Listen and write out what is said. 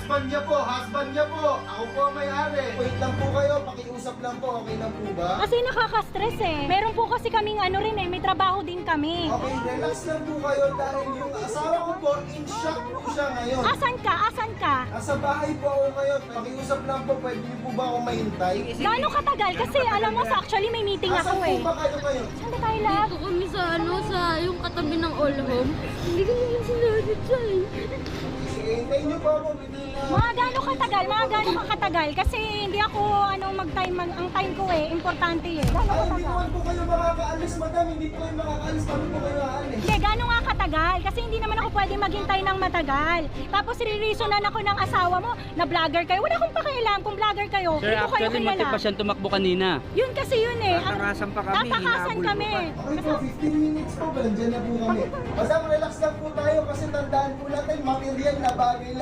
husband niya po. Ako po ang may-ari. Wait lang po kayo, pakiusap lang po, okay lang po ba? Kasi nakaka-stress eh. Meron po kasi kaming ano rin eh, may trabaho din kami. Okay, relax lang po kayo dahil yung asawa ko po, in shock po siya ngayon. Asan ka? Asan ka? Nasa bahay po ako ngayon, pakiusap lang po, pwede niyo po ba ako mahintay? Gaano katagal? Kasi alam mo, actually may meeting Asan ako po eh. ba kayo ngayon? Saan ba tayo lab? Dito kami sa sa yung katabi ng all home. Hindi ko naman sinunod dyan. Sige, hintayin niyo po ako, hindi na... Mga gaano katagal? Mga gaano katagal? Kasi hindi ako ang time ko eh, importante eh. Gaano Ay, hindi katagal? naman po kayo makakaalis, madam. Hindi po kayo makakaalis. Paano po kayo aalis? Hindi, gaano nga katagal? Kasi hindi naman ako pwede maghintay ng matagal. Tapos re-reasonan ako ng asawa mo na vlogger kayo. Wala akong pakialam kung vlogger kayo. Sir, Hindi ko kayo actually, muntik kilala. pa siyang tumakbo kanina. Yun kasi yun eh. Tatakasan pa kami, Tatakasan hinabol kami. Okay po, 15 minutes po. Nandiyan na po kami. Madam, relax lang po tayo kasi tandaan po natin, material na bagay lang.